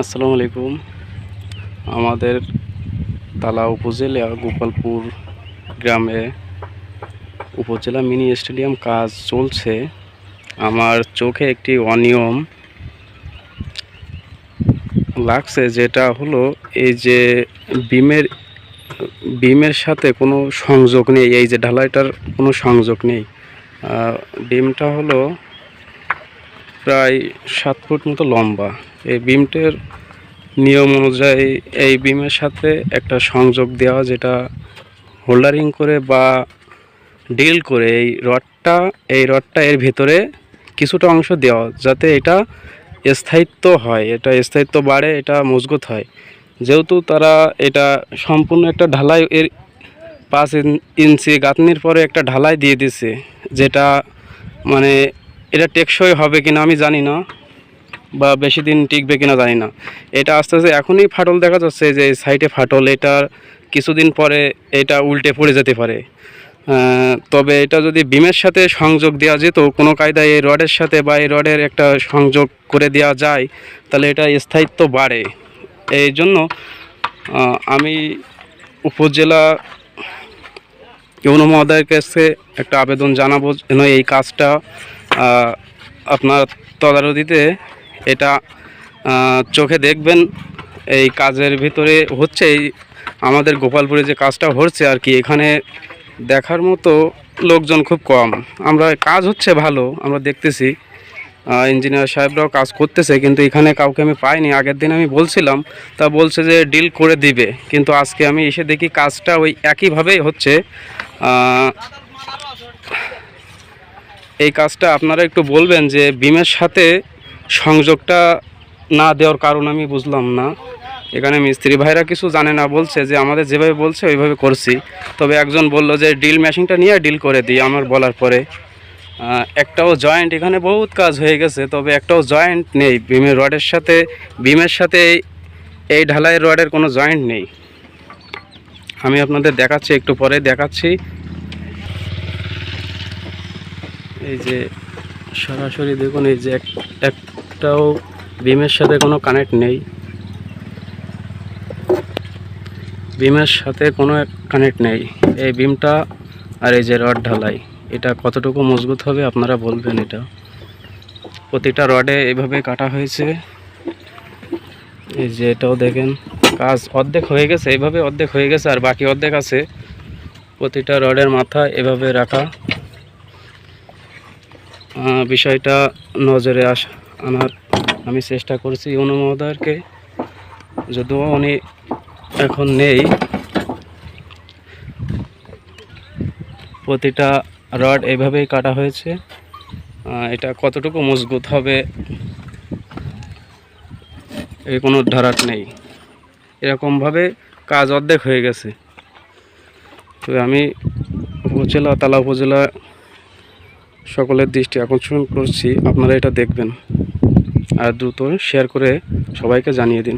আসসালামু আলাইকুম। আমাদের তালা উপজেলা গোপালপুর গ্রামে উপজেলা মিনি স্টেডিয়াম কাজ চলছে। আমার চোখে একটি অনিয়ম লাগছে, যেটা হলো এই যে বিমের বিমের সাথে কোনো সংযোগ নেই। এই যে ঢালাইটার কোনো সংযোগ নেই। বিমটা হলো প্রায় 7 ফুট মতো লম্বা। এই বিমটার নিয়ম অনুযায়ী এই বিমের সাথে একটা সংযোগ দেওয়া, যেটা হোল্ডারিং করে বা ডিল করে এই রডটা এর ভেতরে কিছুটা অংশ দেওয়া, যাতে এটা স্থায়িত্ব হয়, এটা স্থায়িত্ব বাড়ে, এটা মজবুত হয়। যেহেতু তারা এটা সম্পূর্ণ একটা ঢালাই, এর 5 ইঞ্চি গাঁথনির পরে একটা ঢালাই দিয়ে দিছে, যেটা মানে এটা টেকসই হবে কিনা আমি জানি না, বা বেশি দিন টিকবে কিনা জানি না। এটা আস্তে আস্তে এখনই ফাটল দেখা যাচ্ছে, যে সাইডে ফাটল, এটার কিছুদিন পরে এটা উল্টে পড়ে যেতে পারে। তবে এটা যদি বিমের সাথে সংযোগ দেওয়া যেত কোনো কায়দায়, এই রডের সাথে বা এই রডের একটা সংযোগ করে দেওয়া যায়, তাহলে এটা স্থায়িত্ব বাড়ে। এই জন্য আমি উপজেলা ইউনো মহোদয়ের কাছে একটা আবেদন জানাবো, যেন এই কাজটা আপনার তদারকিতে এটা চোখে দেখবেন। এই কাজের ভিতরে হচ্ছে এই আমাদের গোপালপুরে যে কাজটা হচ্ছে আর কি, এখানে দেখার মতো লোকজন খুব কম। আমরা কাজ হচ্ছে ভালো, আমরা দেখতেছি, ইঞ্জিনিয়ার সাহেবরাও কাজ করতেছে, কিন্তু এখানে কাউকে আমি পাইনি। আগের দিন আমি বলছিলাম, তা বলছে যে ডিল করে দিবে, কিন্তু আজকে আমি এসে দেখি কাজটা ওই একইভাবেই হচ্ছে। এই কাজটা আপনারা একটু বলবেন যে বিমের সাথে সংযোগটা না দেওয়ার কারণ আমি বুঝলাম না। এখানে মিস্ত্রি ভাইরা কিছু জানে না, বলছে যে আমাদের যেভাবে বলছে ওইভাবে করছি। তবে একজন বলল যে ডিল মেশিনটা নিয়ে ডিল করে দিই। আমার বলার পরে একটাও জয়েন্ট, এখানে বহুত কাজ হয়ে গেছে, তবে একটাও জয়েন্ট নেই বিমের রডের সাথে। বিমের সাথে এই ঢালাইয়ের রডের কোনো জয়েন্ট নেই। আমি আপনাদের দেখাচ্ছি, একটু পরে দেখাচ্ছি। এই যে সরাসরি দেখুন, এই যে একটাও বিমের সাথে কোনো কানেক্ট নেই, বিমের সাথে কোনো কানেক্ট নেই এই বিমটা। আর এই যে রড ঢালাই, এটা কতটুকু মজবুত হবে আপনারা বলবেন। এটা প্রতিটা রডে এভাবে কাটা হয়েছে। এই যে এটাও দেখেন, কাজ অর্ধেক হয়ে গেছে, এইভাবে অর্ধেক হয়ে গেছে, আর বাকি অর্ধেক আছে। প্রতিটা রডের মাথা এভাবে রাখা। বিষয়টা নজরে আনার আমি চেষ্টা করছি ইউনো মহোদয়কে, যদিও উনি এখন নেই। প্রতিটা রড এভাবেই কাটা হয়েছে। এটা কতটুকু মজবুত হবে এই কোনো ধারণা নেই। এরকমভাবে কাজ অর্ধেক হয়ে গেছে। তো আমি তালা উপজেলা সকলের দৃষ্টি আকর্ষণ করছি, আপনারা এটা দেখবেন আর দ্রুত শেয়ার করে সবাইকে জানিয়ে দিন।